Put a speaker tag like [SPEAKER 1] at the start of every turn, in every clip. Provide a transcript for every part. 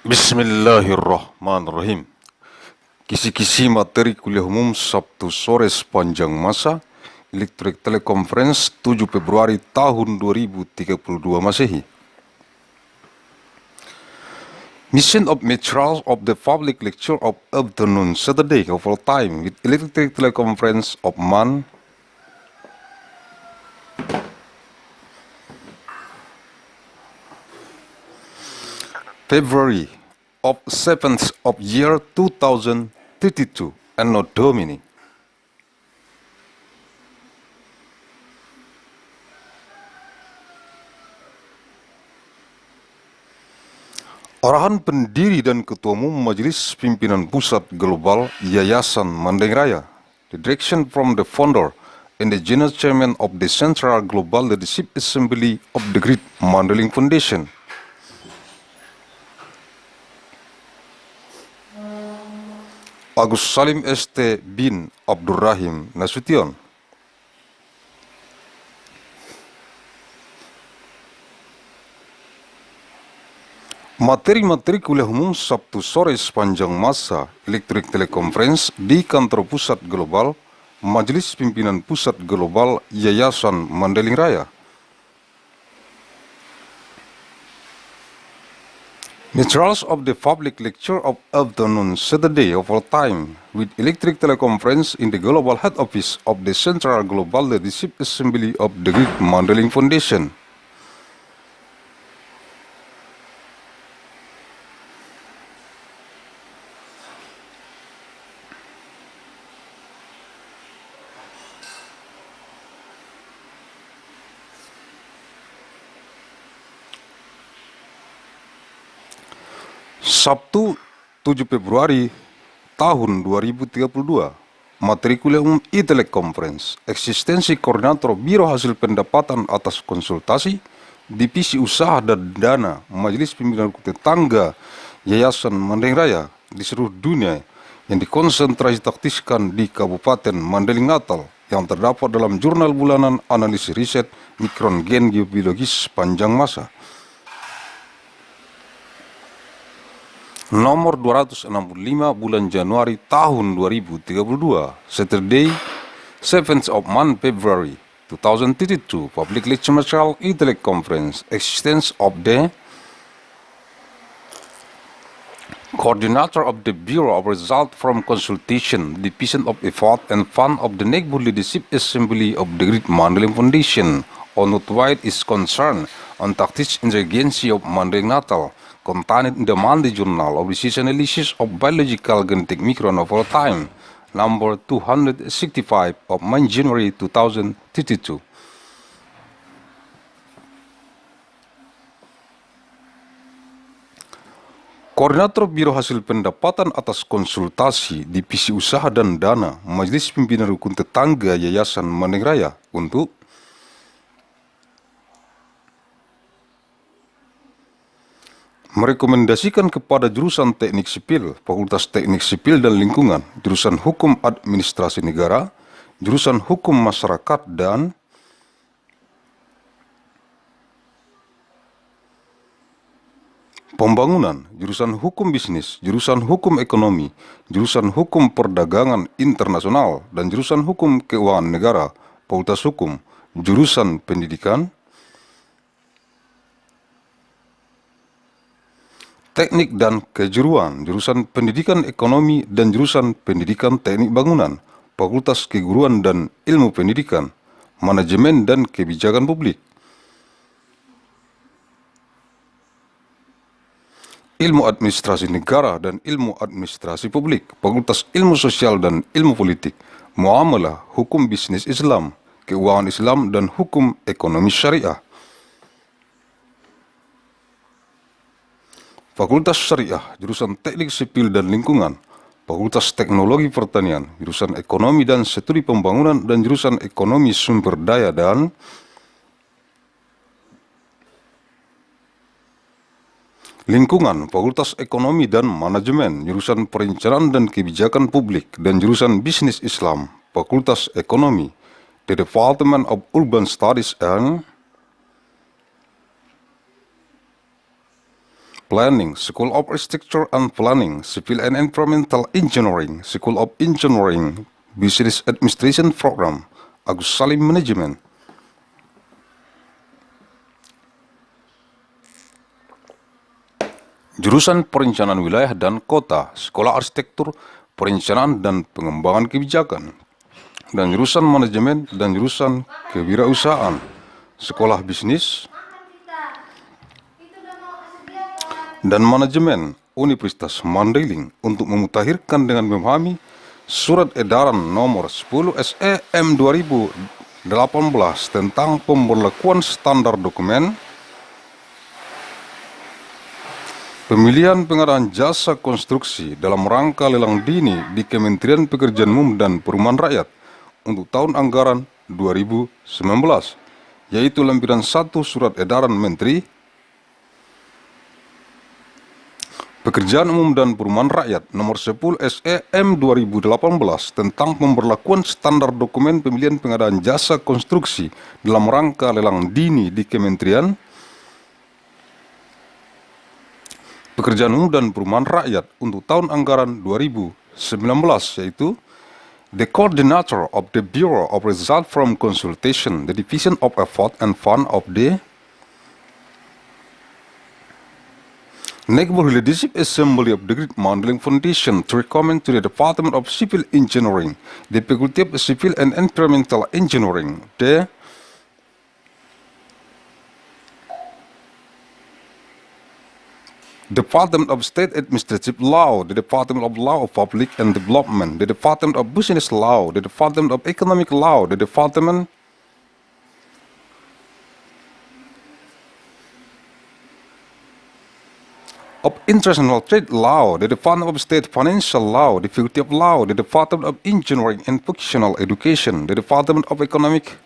[SPEAKER 1] Bismillahirrahmanirrahim. Kisi-kisi materi kuliah umum Sabtu sore sepanjang masa Elektrik Teleconference 7 Februari tahun 2032 Masehi. Mission of materials of the public lecture of afternoon Saturday of all time with Electric Teleconference of Februari of 7th of year 2032 ANNO DOMINI. Arahan Pendiri dan Ketua Umum Majelis Pimpinan Pusat Global Yayasan Mandailing Raya. The direction from the founder and the General Chairman of the Central Global Leadership Assembly of the Great Mandailing Foundation. Agussalim St. bin Abdur Rahim Nasution. Materi-materi kuliah umum Sabtu sore sepanjang masa Elektrik Teleconference di kantor Pusat Global Majelis Pimpinan Pusat Global Yayasan Mandailing Raya. Materials of the public lecture of afternoon Saturday of all time with Electric Teleconference in the Global Head Office of the Central Global Leadership Assembly of the Great Mandailing Foundation. Sabtu 7 Februari tahun 2032, materi kuliah umum Teleconference, eksistensi koordinator Biro Hasil Pendapatan atas konsultasi, divisi usaha dan dana Majelis Pimpinan Tetangga Yayasan Mandailing Raya di seluruh dunia yang dikonsentrasi taktiskan di Kabupaten Mandailing Natal yang terdapat dalam jurnal bulanan analisis riset mikron gen geobiologis sepanjang masa. Nomor 265 bulan Januari tahun 2032, Saturday, 7th of month February 2032, Public Lecture Material Teleconference, Existence of the Coordinator of the Bureau of Result from Consultation, Division of Effort and Fund of the Neighborhood Leadership Assembly of the Great Mandailing Foundation, on what wide is concerned on tactics intelligence of Mandailing Natal, contained in the Monday Journal of Disease Analysis of Biological Genetic Micron of all time, number 265 of January 2032. Koordinator Biro Hasil Pendapatan atas Konsultasi Divisi Usaha dan Dana Majelis Pimpinan Rukun Tetangga Yayasan Mandailing Raya untuk merekomendasikan kepada jurusan Teknik Sipil, Fakultas Teknik Sipil dan Lingkungan, jurusan Hukum Administrasi Negara, jurusan Hukum Masyarakat dan Pembangunan, jurusan Hukum Bisnis, jurusan Hukum Ekonomi, jurusan Hukum Perdagangan Internasional, dan jurusan Hukum Keuangan Negara, Fakultas Hukum, jurusan Pendidikan, Teknik dan Kejuruan, jurusan Pendidikan Ekonomi dan jurusan Pendidikan Teknik Bangunan, Fakultas Keguruan dan Ilmu Pendidikan, Manajemen dan Kebijakan Publik, Ilmu Administrasi Negara dan Ilmu Administrasi Publik, Fakultas Ilmu Sosial dan Ilmu Politik, Muamalah, Hukum Bisnis Islam, Keuangan Islam dan Hukum Ekonomi Syariah, Fakultas Syariah, jurusan Teknik Sipil dan Lingkungan, Fakultas Teknologi Pertanian, jurusan Ekonomi dan Studi Pembangunan dan jurusan Ekonomi Sumber Daya dan Lingkungan, Fakultas Ekonomi dan Manajemen, jurusan Perencanaan dan Kebijakan Publik dan jurusan Bisnis Islam, Fakultas Ekonomi, the Department of Urban Studies and Planning, School of Architecture and Planning, Civil and Environmental Engineering, School of Engineering, Business Administration Program, Agussalim Management. Jurusan Perencanaan Wilayah dan Kota, Sekolah Arsitektur, Perencanaan dan Pengembangan Kebijakan, dan jurusan Manajemen dan jurusan Kewirausahaan, Sekolah Bisnis dan Manajemen, Universitas Mandailing, untuk memutakhirkan dengan memahami Surat Edaran Nomor 10 SEM 2018 tentang pemberlakuan standar dokumen pemilihan pengadaan jasa konstruksi dalam rangka lelang dini di Kementerian Pekerjaan Umum dan Perumahan Rakyat untuk tahun anggaran 2019, yaitu lampiran 1 Surat Edaran Menteri Pekerjaan Umum dan Perumahan Rakyat Nomor 10 SEM 2018 tentang pemberlakuan standar dokumen pemilihan pengadaan jasa konstruksi dalam rangka lelang dini di Kementerian Pekerjaan Umum dan Perumahan Rakyat untuk tahun anggaran 2019, yaitu the coordinator of the Bureau of Result from Consultation, the Division of Effort and Fund of the Neighborhood Leadership Assembly of the Great Mandailing Foundation to recommend to the Department of Civil Engineering, the Faculty of Civil and Environmental Engineering, the Department of State Administrative Law, the Department of Law of Public and Development, the Department of Business Law, the Department of Economic Law, the Department of International Trade Law, the Department of State Financial Law, the Faculty of Law, the Department of Engineering and Vocational Education, the Department of Economic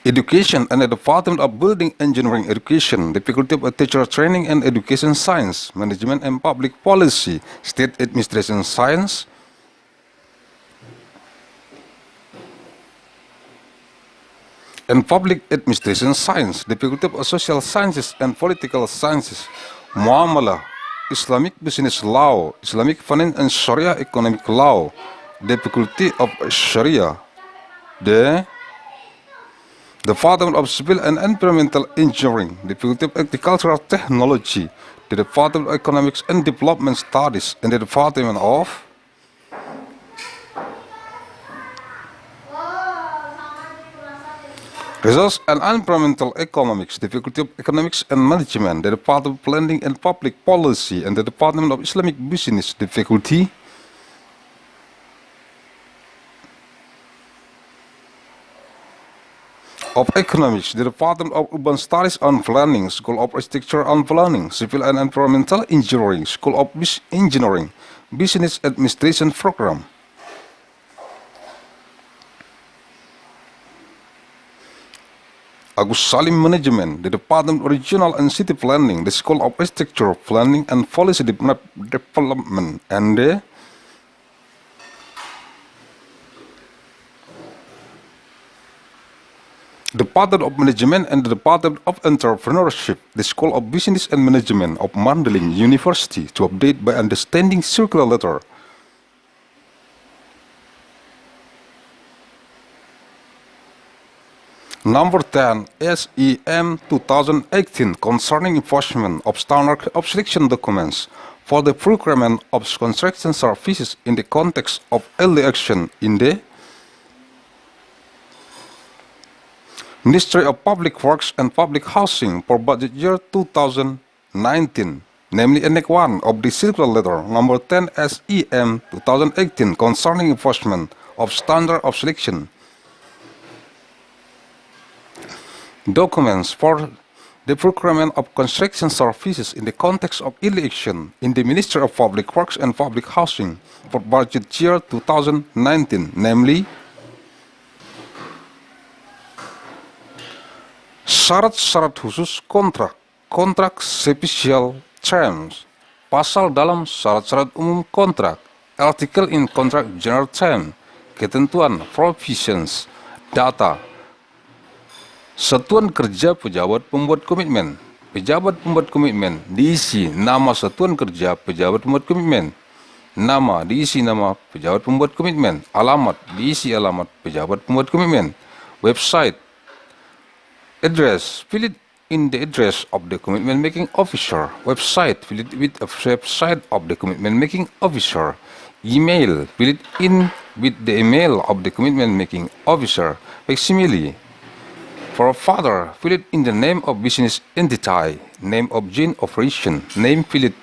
[SPEAKER 1] Education and the Department of Building Engineering Education, the Faculty of Teacher Training and Education Science, Management and Public Policy, State Administration Science, and Public Administration Science, the Faculty of Social Sciences and Political Sciences, Muamalah, Islamic Business Law, Islamic Finance and Sharia Economic Law, the Faculty of Sharia, the Department of Civil and Environmental Engineering, the Faculty of Agricultural Technology, the Department of Economics and Development Studies, and the Department of Resource and Environmental Economics, the Faculty of Economics and Management, the Department of Planning and Public Policy, and the Department of Islamic Business, the Faculty of Economics, the Department of Urban Studies and Planning, School of Architecture and Planning, Civil and Environmental Engineering, School of Engineering, Business Administration Program. Agussalim Management, the Department of Regional and City Planning, the School of Architecture, Planning and Policy Development, and the Department of Management and the Department of Entrepreneurship, the School of Business and Management of Mandailing University, to update by understanding circular letter. Number 10, SEM 2018, concerning enforcement of standard of selection documents for the procurement of construction services in the context of early action in the Ministry of Public Works and Public Housing for budget year 2019, namely Annex 1 of the circular letter number 10 SEM 2018 concerning enforcement of standard of selection documents for the procurement of construction services in the context of election in the Ministry of Public Works and Public Housing for budget year 2019, namely syarat-syarat khusus kontrak special terms, pasal dalam syarat-syarat umum kontrak, article in contract general term, ketentuan, provisions, data, Satuan Kerja Pejabat Pembuat Komitmen. Pejabat Pembuat Komitmen diisi nama Satuan Kerja Pejabat Pembuat Komitmen. Nama diisi nama Pejabat Pembuat Komitmen. Alamat diisi alamat Pejabat Pembuat Komitmen. Website. Address, fill it in the address of the commitment making officer. Website, fill it with a website of the commitment making officer. Email, fill it in with the email of the commitment making officer. Facsimile. For a father, fill it in the name of business entity, name of joint operation, name, fill it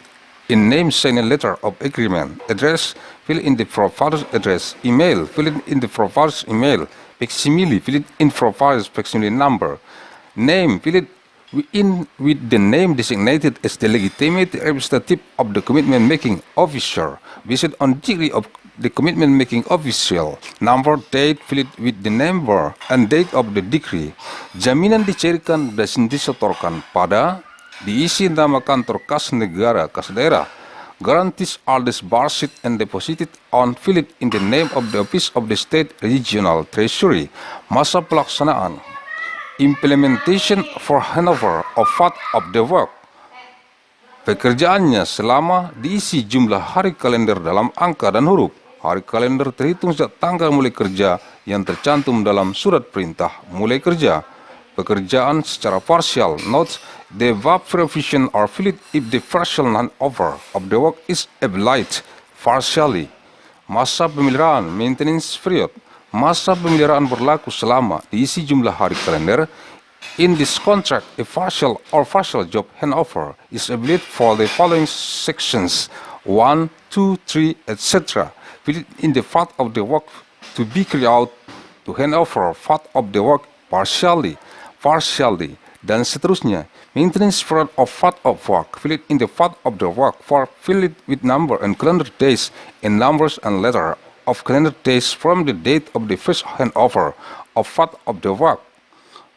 [SPEAKER 1] in name, sign a letter of agreement. Address, fill in the father's address. Email, fill it in the father's email. Facsimile, fill it in father's facsimile number. Name, fill it in with the name designated as the legitimate representative of the commitment making officer, based on degree of the commitment making official. Number, date, fill it with the number and date of the degree. Jaminan dicairkan dan disetorkan pada diisi nama kantor kas negara, kas daerah. Guarantees are disbursed and deposited on, fill it in the name of the office of the state regional treasury. Masa pelaksanaan. Implementation for handover of part of the work. Pekerjaannya selama diisi jumlah hari kalender dalam angka dan huruf. Hari kalender terhitung sejak tanggal mulai kerja yang tercantum dalam surat perintah mulai kerja. Pekerjaan secara parsial. Note, the verb preposition are filled if the partial handover of the work is applied partially. Masa pemeliharaan, maintenance period. Masa pemeliharaan berlaku selama diisi jumlah hari kalender. In this contract, a partial or partial job handover is applied for the following sections 1, 2, 3, etc. Fill it in the part of the work to be carried out to hand over part of the work partially, dan seterusnya. Maintenance period of part of work. Fill it in the part of the work for fill it with number and calendar days in numbers and letter of calendar days from the date of the first handover of part of the work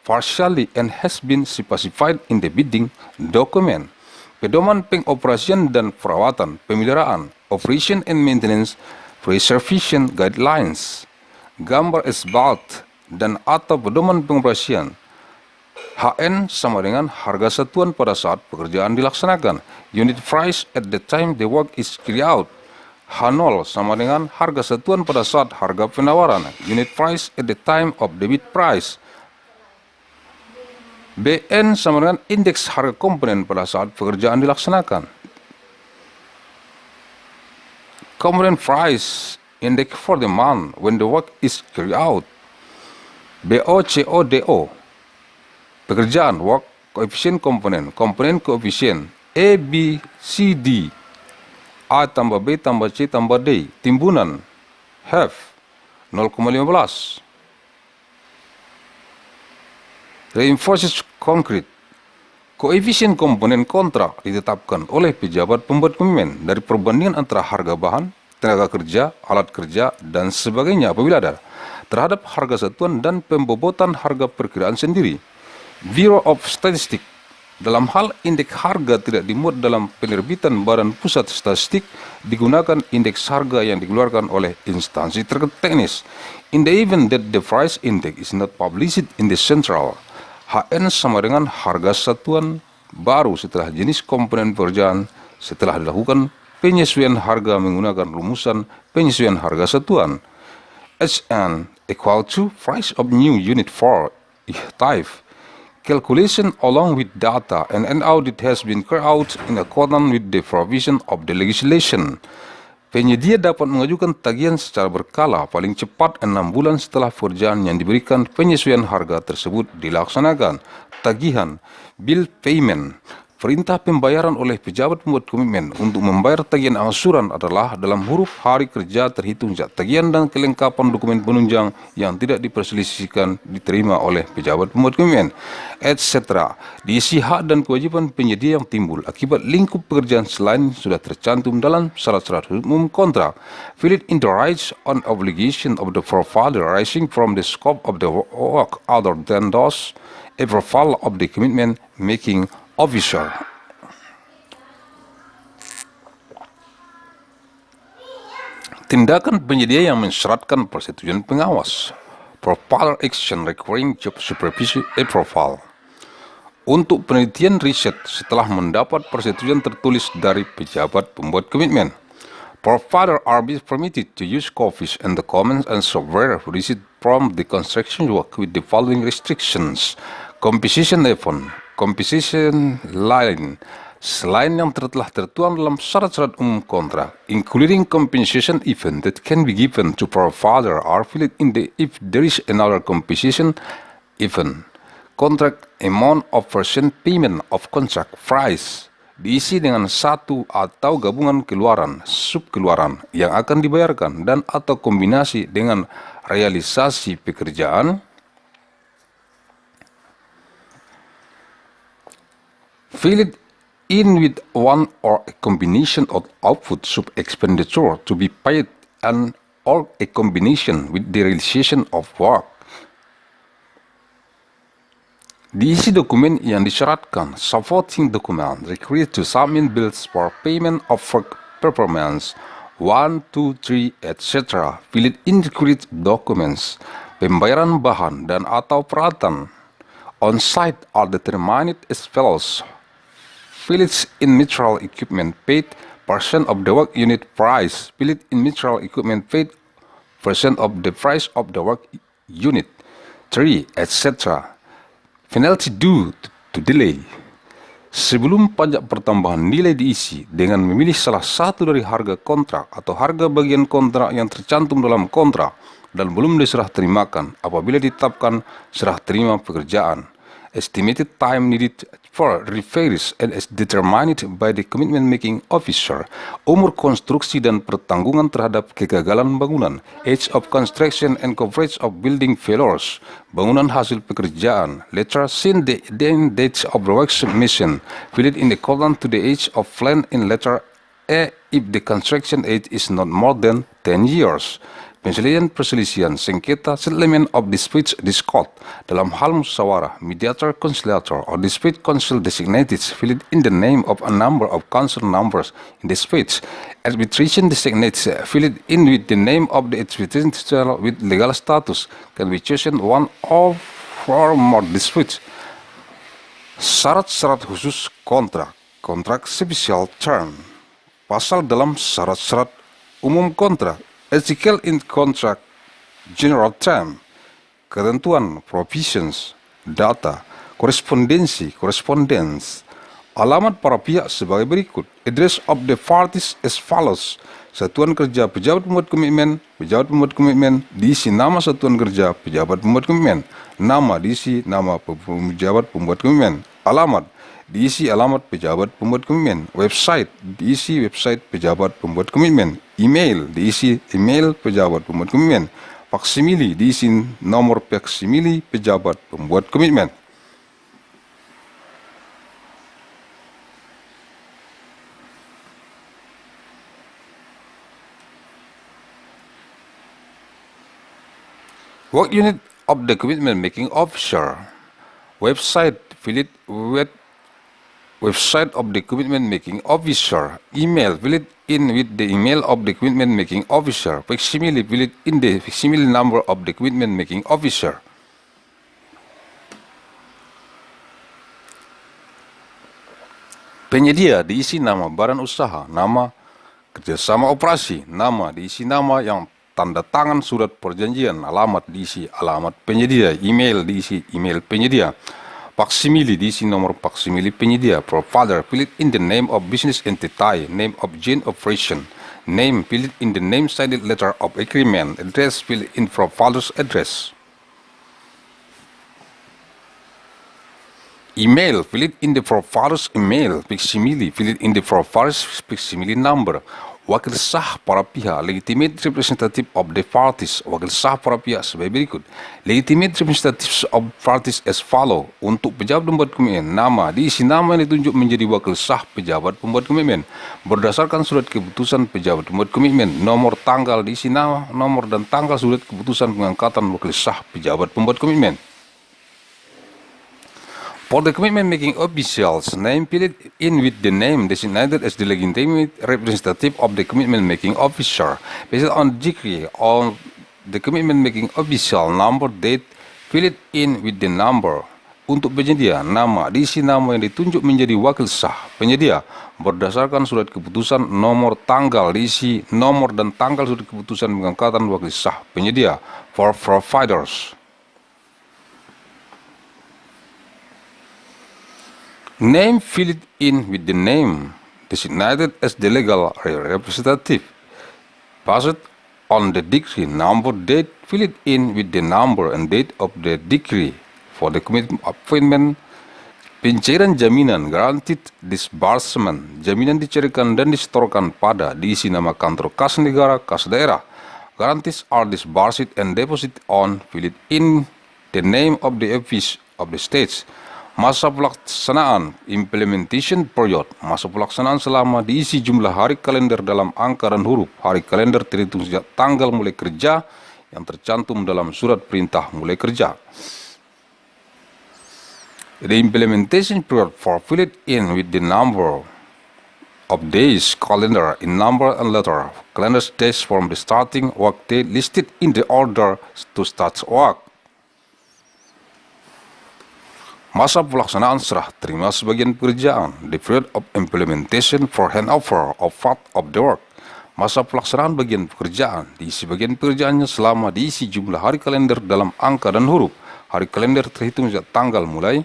[SPEAKER 1] partially and has been specified in the bidding document. Pedoman pengoperasian dan perawatan, pemeliharaan, operation and maintenance, preservation guidelines, gambar asbalt dan atau pedoman pengoperasian. HN sama dengan harga satuan pada saat pekerjaan dilaksanakan. Unit price at the time the work is carried out. H0 sama dengan harga satuan pada saat harga penawaran. Unit price at the time of the bid price. BN sama dengan indeks harga komponen pada saat pekerjaan dilaksanakan. Component price index for the month when the work is carried out. BOCODO. Pekerjaan work koefisien komponen, komponen koefisien A, B, C, D. A tambah B tambah C tambah D. Timbunan half 0,15. Reinforced concrete. Koefisien komponen kontrak ditetapkan oleh pejabat pembuat komitmen dari perbandingan antara harga bahan, tenaga kerja, alat kerja, dan sebagainya apabila ada, terhadap harga satuan dan pembobotan harga perkiraan sendiri. Bureau of Statistics. Dalam hal indeks harga tidak dimuat dalam penerbitan Badan Pusat Statistik, digunakan indeks harga yang dikeluarkan oleh instansi teknis. In the event that the price index is not published in the central, HN sama dengan harga satuan baru setelah jenis komponen pekerjaan setelah dilakukan penyesuaian harga menggunakan rumusan penyesuaian harga satuan. HN equal to price of new unit for type. Calculation along with data and an audit has been carried out in accordance with the provision of the legislation. Penyedia dapat mengajukan tagihan secara berkala paling cepat 6 bulan setelah pekerjaan yang diberikan penyesuaian harga tersebut dilaksanakan. Tagihan, bill payment. Perintah pembayaran oleh pejabat pembuat komitmen untuk membayar tagihan angsuran adalah dalam huruf hari kerja terhitung sejak tagihan dan kelengkapan dokumen penunjang yang tidak diperselisihkan diterima oleh pejabat pembuat komitmen, etc. Diisi hak dan kewajiban penyedia yang timbul akibat lingkup pekerjaan selain sudah tercantum dalam syarat-syarat umum kontrak. Fill it in the rights and obligation of the provider arising from the scope of the work other than those a profile of the commitment making officer. Tindakan penyedia yang mensyaratkan persetujuan pengawas. Profiler Action Requiring Job Supervision Profile. Untuk penelitian riset setelah mendapat persetujuan tertulis dari pejabat pembuat komitmen. Provider are permitted to use copies and documents and software received from the construction work with the following restrictions. Composition event, composition line, selain yang telah tertuang dalam syarat-syarat umum kontrak, including compensation event that can be given to provider are filled in if there is another compensation event. Contract amount of percent payment of contract price diisi dengan satu atau gabungan keluaran, subkeluaran yang akan dibayarkan dan atau kombinasi dengan realisasi pekerjaan. Fill it in with one or a combination of output sub expenditure to be paid and or a combination with the realization of work. Diisi dokumen yang disyaratkan, supporting document required to submit bills for payment of work performance 1, 2, 3, etc. Fill it in required documents, pembayaran bahan dan atau peralatan on site are determined as follows. Fill it in material equipment paid percent of the work unit price. Fill it in material equipment paid percent of the price of the work unit 3, etc. Penalty due to delay. Sebelum pajak pertambahan nilai diisi dengan memilih salah satu dari harga kontrak atau harga bagian kontrak yang tercantum dalam kontrak dan belum diserah terimakan apabila ditetapkan serah terima pekerjaan. Estimated time needed for repairs and is determined by the commitment making officer. Umur konstruksi dan pertanggungan terhadap kegagalan bangunan. Age of construction and coverage of building failures. Bangunan hasil pekerjaan. Letter sin the then dates of the work submission. Fill it in accordance to the age of plan in letter A if the construction age is not more than 10 years. Perselisihan sengketa settlement of disputes discord dalam hal musyawarah mediator conciliator or dispute counsel designated fill it in the name of a number of council numbers in disputes. Arbitration designates fill it in with the name of the arbitration with legal status can be chosen one or four more disputes. Syarat-syarat khusus kontrak spesial term, pasal dalam syarat-syarat umum kontrak. Article in contract general term, ketentuan provisions, data, correspondence, alamat para pihak sebagai berikut. Address of the parties as follows. Satuan kerja pejabat pembuat komitmen diisi nama satuan kerja pejabat pembuat komitmen. Nama diisi nama pejabat pembuat komitmen. Alamat diisi alamat pejabat pembuat komitmen. Website diisi website pejabat pembuat komitmen. Email diisi email pejabat pembuat komitmen. Faksimili diisi nomor faksimili pejabat pembuat komitmen. Work unit of the commitment making officer. Website fill it with website of the commitment making officer. Email fill it in with the email of the commitment making officer. Facsimile fill it in the facsimile number of the commitment making officer. Penyedia diisi nama badan usaha, nama kerjasama operasi, nama diisi nama yang tanda tangan surat perjanjian, alamat diisi alamat penyedia, email diisi email penyedia. Faksimili diisi nomor faksimili penyedia. Provider fill it in the name of business entity, name of joint operation, name fill it in the name signed letter of agreement, address fill it in provider's address. Email fill it in the provider's email, faksimile fill it in the provider's faksimile number. Wakil sah para pihak, legitimate representative of the parties. Wakil sah para pihak sebagai berikut. Legitimate representatives of parties as follow. Untuk pejabat pembuat komitmen, nama diisi nama yang ditunjuk menjadi wakil sah pejabat pembuat komitmen berdasarkan surat keputusan pejabat pembuat komitmen. Nomor tanggal diisi nama, nomor dan tanggal surat keputusan pengangkatan wakil sah pejabat pembuat komitmen. For the commitment making officials, name fill it in with the name designated as the legitimate representative of the commitment making officer based on decree on the commitment making official number date, fill it in with the number. Untuk penyedia, nama diisi nama yang ditunjuk menjadi wakil sah penyedia berdasarkan surat keputusan, nomor, tanggal diisi nomor dan tanggal surat keputusan pengangkatan wakil sah penyedia for providers. Name, fill it in with the name designated as the legal representative. Based on the decree number date, fill it in with the number and date of the decree. For the commitment appointment, pencairan jaminan guaranteed disbursement, jaminan dicairkan dan disetorkan pada diisi nama kantor kas negara, kas daerah. Guarantees are disbursed and deposited on, fill it in the name of the office of the states. Masa pelaksanaan, implementation period, masa pelaksanaan selama diisi jumlah hari kalender dalam angka dan huruf. Hari kalender terhitung sejak tanggal mulai kerja yang tercantum dalam surat perintah mulai kerja. The implementation period for fill it in with the number of days calendar in number and letter. Calendar days from the starting work date listed in the order to start work. Masa pelaksanaan serah terima sebagian pekerjaan. The period of implementation for handover of part of the work. Masa pelaksanaan bagian pekerjaan. Diisi bagian pekerjaannya selama diisi jumlah hari kalender dalam angka dan huruf. Hari kalender terhitung sejak tanggal mulai.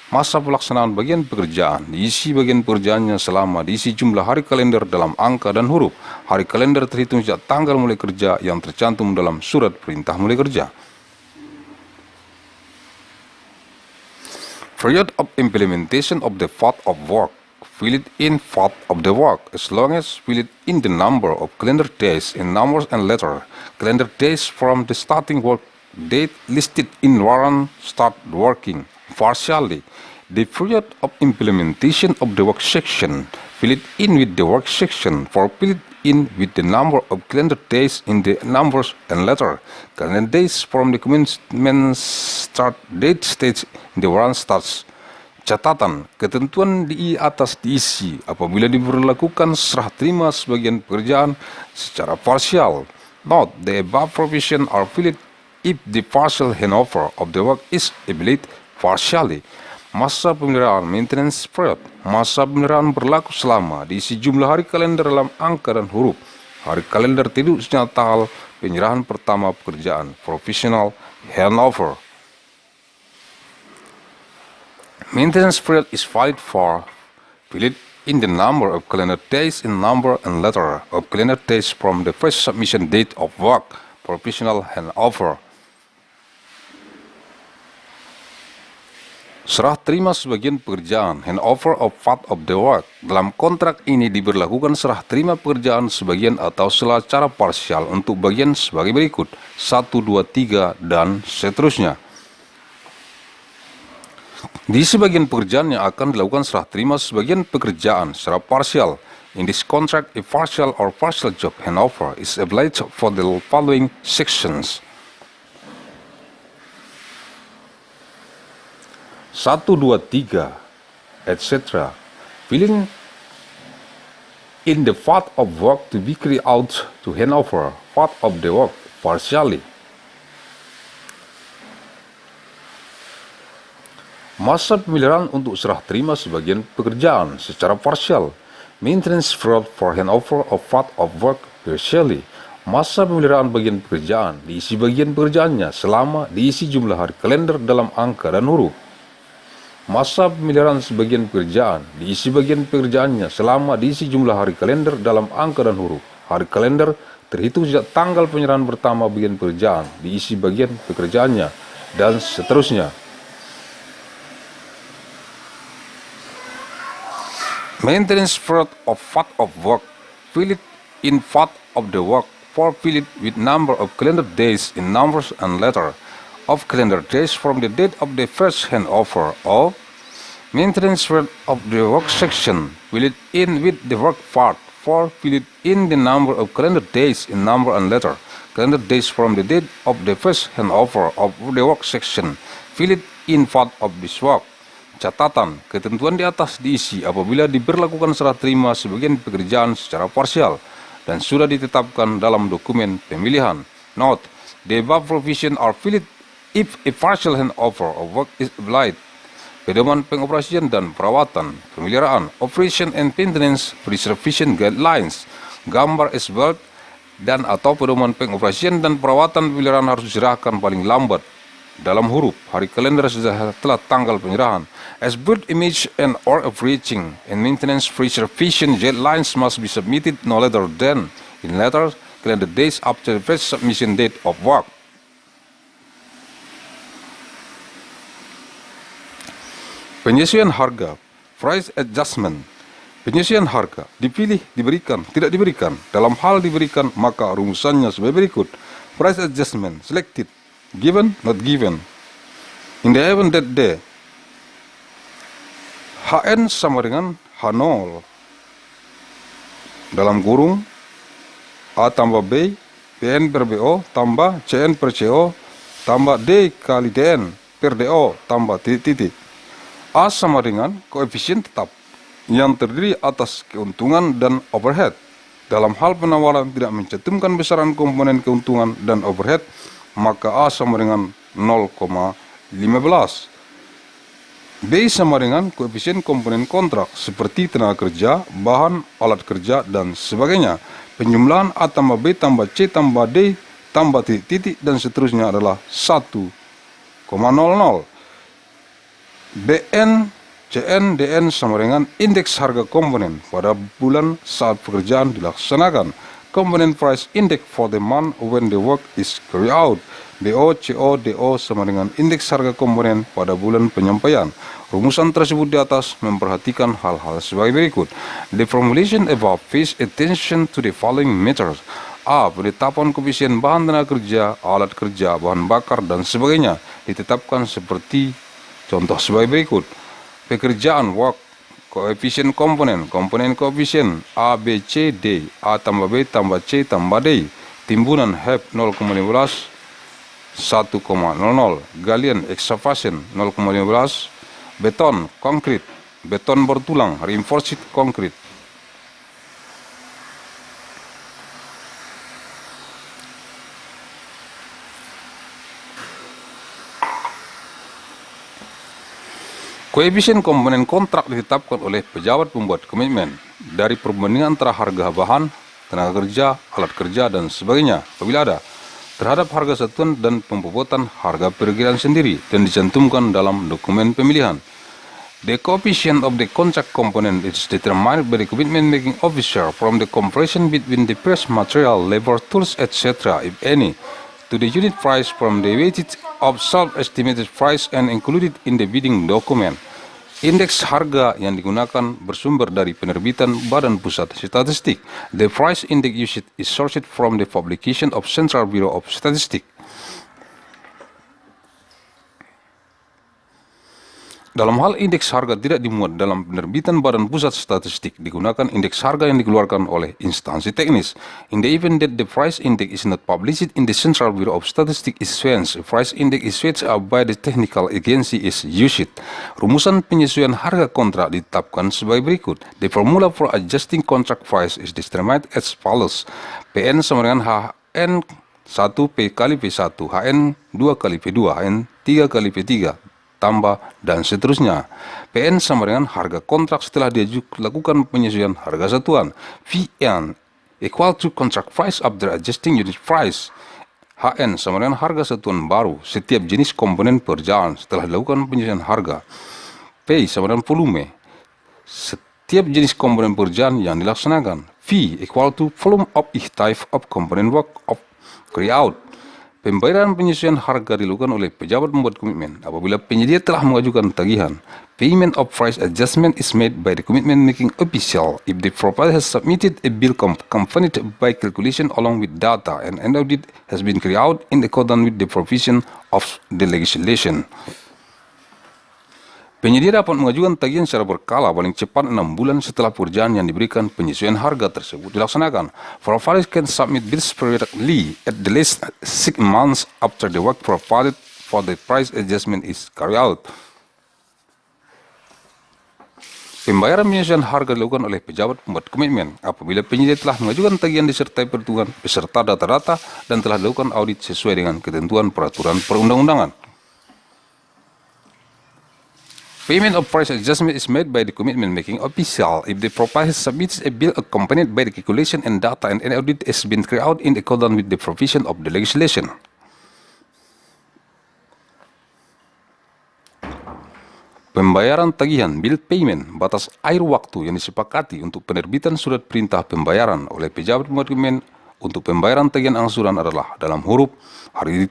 [SPEAKER 1] Masa pelaksanaan bagian pekerjaan, diisi bagian pekerjaannya selama diisi jumlah hari kalender dalam angka dan huruf. Hari kalender terhitung sejak tanggal mulai kerja yang tercantum dalam surat perintah mulai kerja. Period of implementation of the part of work. Fill it in part of the work, as long as fill it in the number of calendar days in numbers and letter. Calendar days from the starting work date listed in warrant start working. Partially, the period of implementation of the work section, fill it in with the work section, for fill it in with the number of calendar days in the numbers and letter. Calendar days from the commencement start date stage in the warrant starts. Catatan, ketentuan di atas diisi apabila diberlakukan serah terima sebagian pekerjaan secara parsial. Note, the above provision are filled if the partial handover of the work is obliged partially. Masa pemeliharaan maintenance period. Masa pemeliharaan berlaku selama diisi jumlah hari kalender dalam angka dan huruf. Hari kalender tidak senyata tanggal penyerahan pertama pekerjaan. Professional handover. Maintenance period is valid for fill it in the number of calendar days in number and letter of calendar days from the first submission date of work. Professional handover. Serah terima sebagian pekerjaan, handover of part of the work. Dalam kontrak ini diberlakukan serah terima pekerjaan sebagian atau secara parsial untuk bagian sebagai berikut. 1, 2, 3, dan seterusnya. Di sebagian pekerjaan yang akan dilakukan serah terima sebagian pekerjaan secara parsial. In this contract, a partial or partial job handover is obliged for the following sections. 1, 2, 3, etc. Filling in the part of work to be carried out to hand over part of the work partially. Masa pemeliharaan untuk serah terima sebagian pekerjaan secara parsial. Maintenance period for handover of part of work partially. Masa pemeliharaan bagian pekerjaan diisi bagian pekerjaannya selama diisi jumlah hari kalender dalam angka dan huruf. Masa pemeliharaan sebagian pekerjaan diisi bagian pekerjaannya selama diisi jumlah hari kalender dalam angka dan huruf. Hari kalender terhitung sejak tanggal penyerahan pertama bagian pekerjaan diisi bagian pekerjaannya, dan seterusnya. Maintenance period of part of work. Fill it in part of the work for fill it with number of calendar days in numbers and letter of calendar days from the date of the first handover of maintenance period of the work section. Fill it in with the work part for fill it in the number of calendar days in number and letter. Calendar days from the date of the first handover of the work section. Fill it in part of this work. Catatan, ketentuan di atas diisi apabila diberlakukan serah terima sebagian pekerjaan secara parsial dan sudah ditetapkan dalam dokumen pemilihan. Note, The above provision are filled if a partial handover of work is applied. Pedoman pengoperasian dan perawatan, pemeliharaan, operation and maintenance, preservation guidelines, gambar as well, dan atau pedoman pengoperasian dan perawatan pemeliharaan harus diserahkan paling lambat dalam huruf hari kalender setelah tanggal penyerahan. As bird image and or operating and maintenance preservation guidelines must be submitted no later than in letter calendar days after the first submission date of work. Penyesuaian harga, price adjustment. Penyesuaian harga dipilih, diberikan, tidak diberikan. Dalam hal diberikan, maka rumusannya sebagai berikut. Price adjustment, selected, given, not given. In the event that the HN sama dengan H0 dalam kurung A tambah B, PN per BO tambah CN per CO tambah D kali DN per DO tambah titik-titik. A sama dengan koefisien tetap yang terdiri atas keuntungan dan overhead. Dalam hal penawaran tidak mencantumkan besaran komponen keuntungan dan overhead, maka A sama dengan 0,15. B sama dengan koefisien komponen kontrak seperti tenaga kerja, bahan, alat kerja, dan sebagainya. Penjumlahan A tambah B tambah C tambah D tambah titik-titik dan seterusnya adalah 1,00. BN, CN, DN sama dengan indeks harga komponen pada bulan saat pekerjaan dilaksanakan. Component price index for the month when the work is carried out. BO, CO, DO sama dengan indeks harga komponen pada bulan penyampaian. Rumusan tersebut di atas memperhatikan hal-hal sebagai berikut. The formulation above pays attention to the following matters. A. Penetapan koefisien bahan tenaga kerja, alat kerja, bahan bakar, dan sebagainya ditetapkan seperti contoh sebagai berikut. Pekerjaan work, koefisien komponen, komponen koefisien A, B, C, D, A tambah B tambah C tambah D. Timbunan HEP 0,15, 1,00. Galian excavation 0,15. Beton, konkrit, beton bertulang, reinforced concrete. Koefisien komponen kontrak ditetapkan oleh pejabat pembuat komitmen dari perbandingan antara harga bahan, tenaga kerja, alat kerja, dan sebagainya apabila ada terhadap harga satuan dan pembobotan harga perkiraan sendiri dan dicantumkan dalam dokumen pemilihan. The coefficient of the contract component is determined by the commitment making officer from the comparison between the price material, labor, tools, etc. if any, to the unit price from the weighted of self-estimated price and included in the bidding document. Indeks harga yang digunakan bersumber dari penerbitan Badan Pusat Statistik. The price index used is sourced from the publication of Central Bureau of Statistics. Dalam hal indeks harga tidak dimuat dalam penerbitan Badan Pusat Statistik, digunakan indeks harga yang dikeluarkan oleh instansi teknis. In the event that the price index is not published in the Central Bureau of Statistics issuance, a price index issued by the technical agency is used. Rumusan penyesuaian harga kontrak ditetapkan sebagai berikut. The formula for adjusting contract price is determined as follows. PN sama dengan HN 1 P kali P1, HN 2 kali P2, HN 3 kali P3, tambah, dan seterusnya. PN sama dengan harga kontrak setelah dilakukan penyesuaian harga satuan. VN equal to contract price after adjusting unit price. HN sama dengan harga satuan baru setiap jenis komponen pekerjaan setelah dilakukan penyesuaian harga. P sama dengan volume setiap jenis komponen pekerjaan yang dilaksanakan. V equal to volume of each type of component work of carry out. Pembayaran penyesuaian harga dilakukan oleh pejabat pembuat komitmen apabila penyedia telah mengajukan tagihan. Payment of price adjustment is made by the commitment making official if the provider has submitted a bill accompanied by calculation along with data and an audit has been carried out in accordance with the provision of the legislation. Penyedia dapat mengajukan tagihan secara berkala paling cepat 6 bulan setelah pekerjaan yang diberikan penyesuaian harga tersebut dilaksanakan. Provider can submit bills periodically at the least 6 months after the work provided for the price adjustment is carried out. Pembayaran penyelesaian harga dilakukan oleh pejabat pembuat komitmen apabila penyedia telah mengajukan tagihan disertai perhitungan beserta data-data dan telah dilakukan audit sesuai dengan ketentuan peraturan perundang-undangan. Payment of price adjustment is made by the commitment making official if the provider submits a bill accompanied by the calculation and data and an audit has been carried out in accordance with the provision of the legislation. Pembayaran tagihan bill payment batas akhir waktu yang disepakati untuk penerbitan surat perintah pembayaran oleh pejabat pembuat komitmen untuk pembayaran tagihan angsuran adalah dalam huruf hari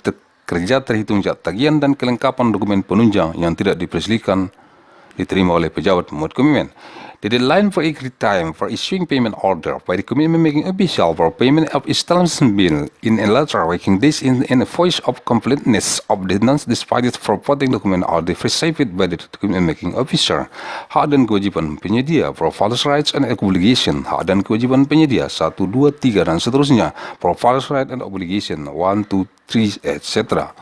[SPEAKER 1] kerja terhitung sejak tagihan dan kelengkapan dokumen penunjang yang tidak diperselisihkan diterima oleh pejabat pembuat komitmen. The deadline for agreed time for issuing payment order by the commitment making official for payment of installment bill in a letter working days in a voice of completeness of the non-disputed for voting document are received by the commitment making officer. Hak dan kewajiban penyedia, providers rights and obligation, hak dan kewajiban penyedia 1, 2, 3 dan seterusnya, providers right and obligation 1, 2, 3, etc.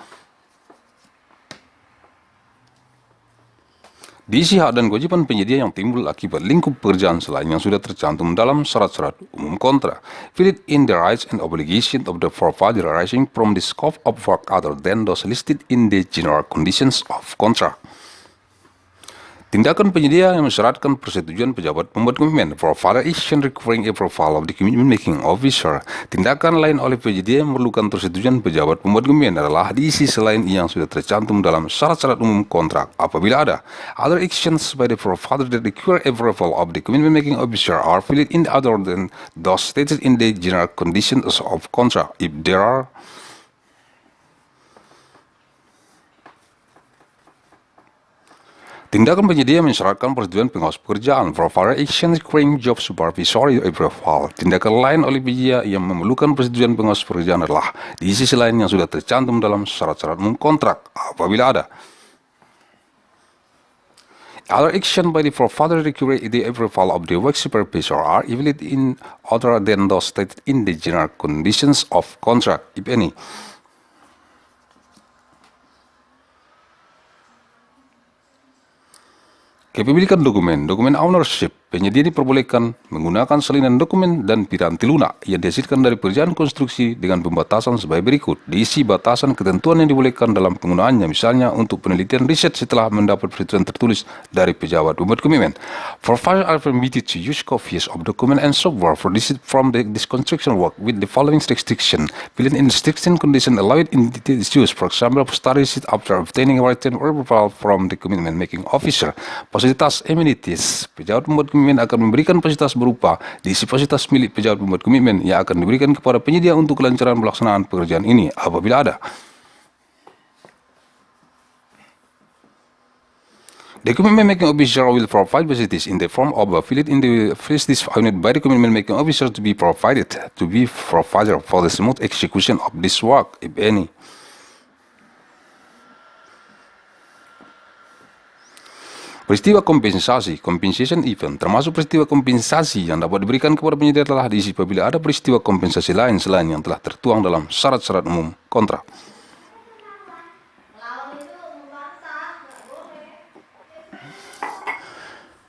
[SPEAKER 1] Diisi hak dan kewajiban penyedia yang timbul akibat lingkup pekerjaan selain yang sudah tercantum dalam syarat-syarat umum kontrak. Fill it in the rights and obligation of the provider arising from the scope of work other than those listed in the general conditions of contract. Tindakan penyedia yang mensyaratkan persetujuan pejabat pembuat komitmen, provider action requiring approval of the commitment making officer. Tindakan lain oleh penyedia yang memerlukan persetujuan pejabat pembuat komitmen adalah diisi selain yang sudah tercantum dalam syarat-syarat umum kontrak. Apabila ada other actions by the provider that require approval of the commitment making officer are filled in other than those stated in the general conditions of contract. If there are tindakan penyedia mensyaratkan persetujuan pengawas pekerjaan, provider action requiring job supervisory approval. Tindakan lain oleh penyedia yang memerlukan persetujuan pengawas pekerjaan adalah diisi selain yang sudah tercantum dalam syarat-syarat umum kontrak. Apabila ada other action by the provider requiring the approval of the work supervisor are valid in other than those stated in the general conditions of contract, if any. Kepemilikan dokumen ownership, penyedia diperbolehkan menggunakan salinan dokumen dan piranti lunak yang dihasilkan dari pekerjaan konstruksi dengan pembatasan sebagai berikut. Diisi batasan ketentuan yang dibolehkan dalam penggunaannya, misalnya untuk penelitian riset setelah mendapat persetujuan tertulis dari pejabat pembuat komitmen. Providers are permitted to use copies of document and software for this from this construction work with the following restriction. Filling in restriction condition allowed in detailed use, for example, study receipt after obtaining written approval from the commitment making officer. Fasilitas amenities, pejabat pembuat komitmen akan memberikan fasilitas berupa diisi fasilitas milik pejabat pembuat komitmen yang akan diberikan kepada penyedia untuk kelancaran pelaksanaan pekerjaan ini apabila ada. The commitment making officer will provide facilities in the form of a filled in the facilities unit by the commitment making officer to be provided for the smooth execution of this work, if any. Peristiwa kompensasi, compensation event, termasuk peristiwa kompensasi yang dapat diberikan kepada penyedia telah diisi apabila ada peristiwa kompensasi lain selain yang telah tertuang dalam syarat-syarat umum kontrak.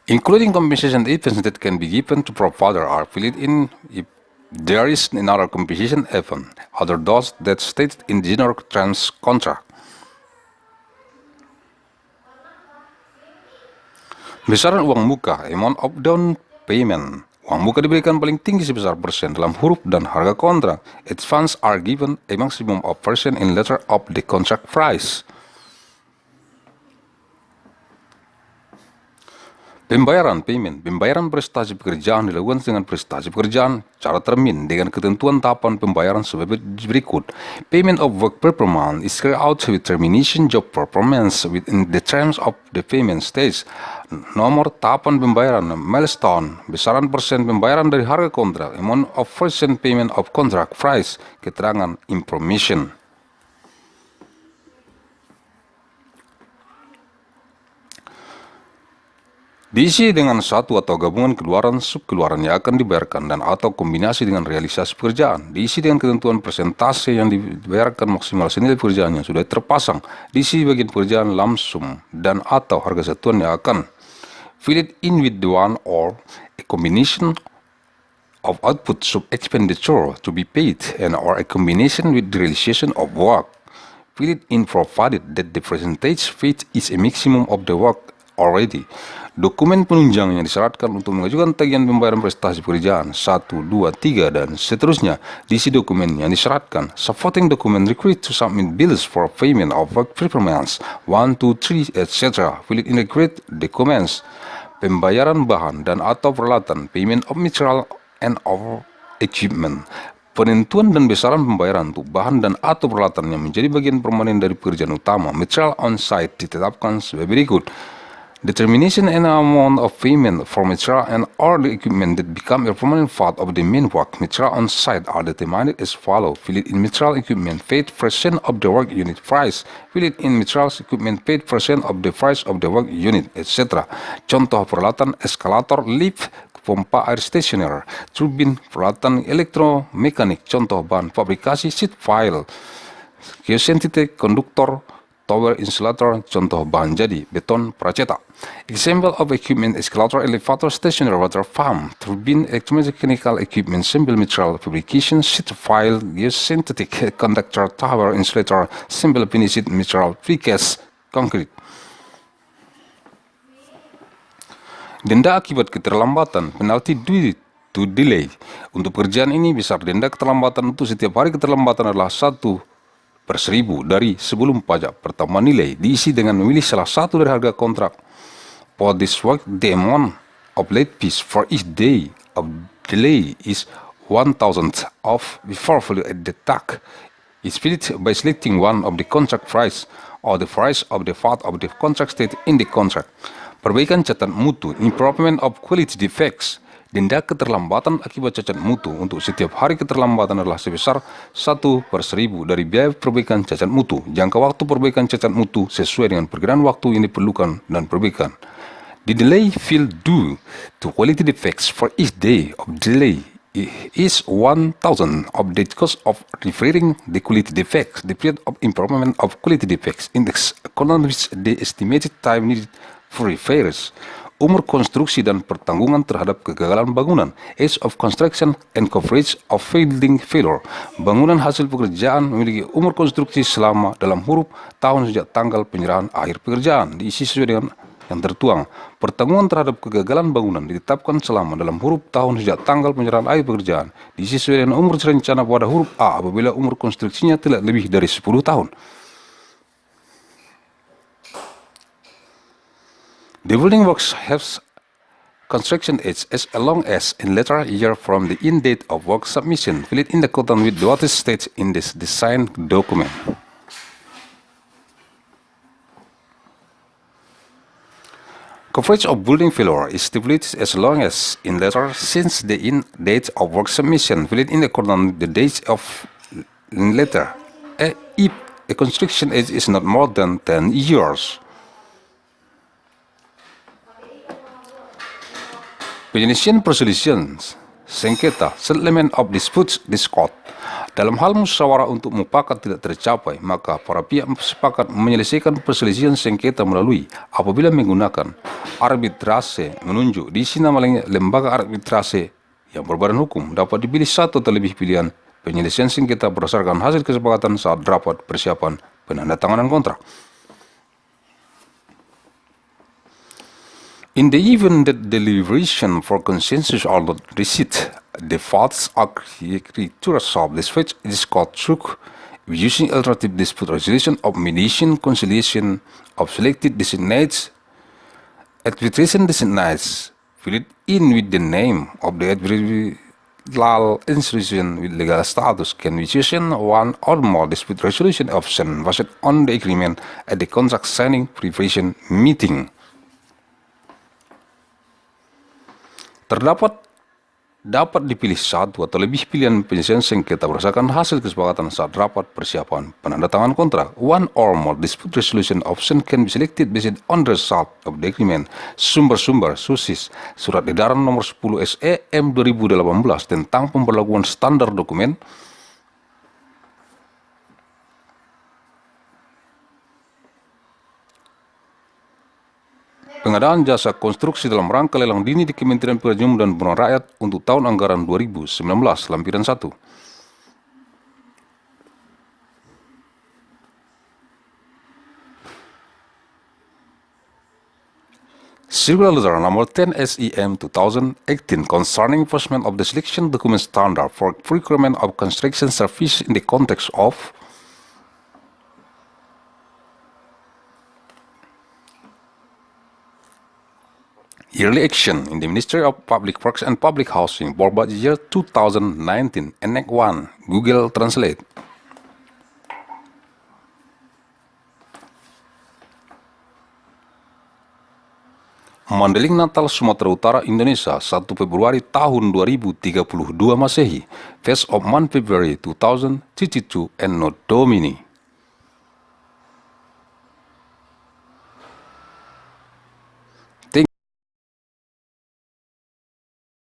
[SPEAKER 1] Including compensation events that can be given to provider are filled in if there is another compensation event, other those that stated in the general terms contract. Besaran uang muka, amount of down payment. Uang muka diberikan paling tinggi sebesar persen dalam huruf dan harga kontrak. Advance are given a maximum of percent in letter of the contract price. Pembayaran payment, pembayaran prestasi pekerjaan dilakukan dengan prestasi pekerjaan, cara termin dengan ketentuan tahapan pembayaran sebagai berikut. Payment of work performance is carried out with termination job performance within the terms of the payment stage. Nomor tahapan pembayaran, milestone, besaran persen pembayaran dari harga kontrak, amount of percent payment of contract price, keterangan information. Diisi dengan satu atau gabungan keluaran subkeluaran yang akan dibayarkan dan atau kombinasi dengan realisasi pekerjaan. Diisi dengan ketentuan persentase yang dibayarkan maksimal senilai pekerjaan yang sudah terpasang. Diisi bagian pekerjaan lamsum dan atau harga satuan yang akan Fill it in with the one or a combination of output sub expenditure to be paid and or a combination with the realization of work. Fill it in provided that the percentage paid is a maximum of the work already. Dokumen penunjang yang disyaratkan untuk mengajukan tagihan pembayaran prestasi pekerjaan 1, 2, 3, dan seterusnya diisi dokumen yang disyaratkan. Supporting document required to submit bills for payment of work performance 1, 2, 3, etc. Fill it in required documents. Pembayaran bahan dan atau peralatan, payment of material and of equipment. Penentuan dan besaran pembayaran untuk bahan dan atau peralatan yang menjadi bagian permanen dari pekerjaan utama material on site ditetapkan sebagai berikut. Determination and amount of payment for material and or the equipment that become a permanent part of the main work material on site are determined as follows. Fill it in material equipment paid % of the work unit price. Fill it in materials equipment paid % of the price of the work unit, etc. Contoh peralatan eskalator, lift, pompa air stasioner, turbin, peralatan elektromekanik, contoh bahan fabrikasi, sheet file, geosynthetic, konduktor, tower insulator, contoh bahan jadi, beton pracetak. Example of equipment, escalator, elevator, stationary water pump, turbine, electromechanical equipment, simple material fabrication, sheet file, geosynthetic, conductor, tower insulator, simple finished material, precast, concrete. Denda akibat keterlambatan, penalti due to delay. Untuk pekerjaan ini, besar denda keterlambatan untuk setiap hari keterlambatan adalah 1/1000 dari sebelum pajak pertambahan nilai diisi dengan memilih salah satu dari harga kontrak. For this work, the amount of late fees for each day of delay is 1,000 of before value at the tag is fixed by selecting one of the contract price or the price of the part of the contract stated in the contract. Perbaikan cacat mutu, improvement of quality defects. Denda keterlambatan akibat cacat mutu untuk setiap hari keterlambatan adalah sebesar 1/1000 dari biaya perbaikan cacat mutu. Jangka waktu perbaikan cacat mutu sesuai dengan perkiraan waktu yang diperlukan dan perbaikan. The delay fee due to quality defects for each day of delay is 1,000 of the cost of repairing the quality defects. The period of improvement of quality defects index economics the estimated time needed for repairs. Umur konstruksi dan pertanggungan terhadap kegagalan bangunan, age of construction and coverage of building failure. Bangunan hasil pekerjaan memiliki umur konstruksi selama dalam huruf tahun sejak tanggal penyerahan akhir pekerjaan, diisi sesuai dengan yang tertuang. Pertanggungan terhadap kegagalan bangunan ditetapkan selama dalam huruf tahun sejak tanggal penyerahan akhir pekerjaan, diisi sesuai dengan umur rencana pada huruf A apabila umur konstruksinya tidak lebih dari 10 tahun. The building works has construction age as long as in letter year from the end date of work submission. Fill it in the accordance with what is stated in this design document. Coverage of building failure is stipulated as long as in letter since the end date of work submission. Fill it in accordance with the dates of letter. If a construction age is not more than 10 years. Penyelesaian perselisihan sengketa settlement of disputes discord. Dalam hal musyawarah untuk mufakat tidak tercapai, maka para pihak sepakat menyelesaikan perselisihan sengketa melalui apabila menggunakan arbitrase menunjuk. Di sini namanya lembaga arbitrase yang berbadan hukum dapat dipilih satu atau lebih pilihan penyelesaian sengketa berdasarkan hasil kesepakatan saat rapat persiapan penandatanganan kontrak. In the event that deliberation for consensus are not received, the parties agree to resolve dispute discord through using alternative dispute resolution of mediation, conciliation of selected designates, arbitration designates. Fill it in with the name of the arbitral institution with legal status. Can be chosen one or more dispute resolution option based on the agreement at the contract signing preparation meeting. Dapat dipilih satu atau lebih pilihan penyelesaian sengketa berdasarkan hasil kesepakatan saat rapat persiapan penandatanganan kontrak. One or more dispute resolution option can be selected based on the result of the agreement. Sumber-sumber sources Surat Edaran Nomor 10 SEM 2018 tentang pemberlakuan standar dokumen. Pengadaan jasa konstruksi dalam rangka lelang dini di Kementerian Pekerjaan dan Pembangunan Rakyat untuk tahun anggaran 2019, lampiran 1. Circular Letter Number 10 SEM 2018 concerning enforcement of the selection document standard for procurement of construction service in the context of yearly action in the Ministry of Public Works and Public Housing for budget year 2019, Annex 1, Google Translate. Mandailing Natal Sumatera Utara Indonesia 1 Februari tahun 2032 Masehi, First of month February 2032 ANNO DOMINI.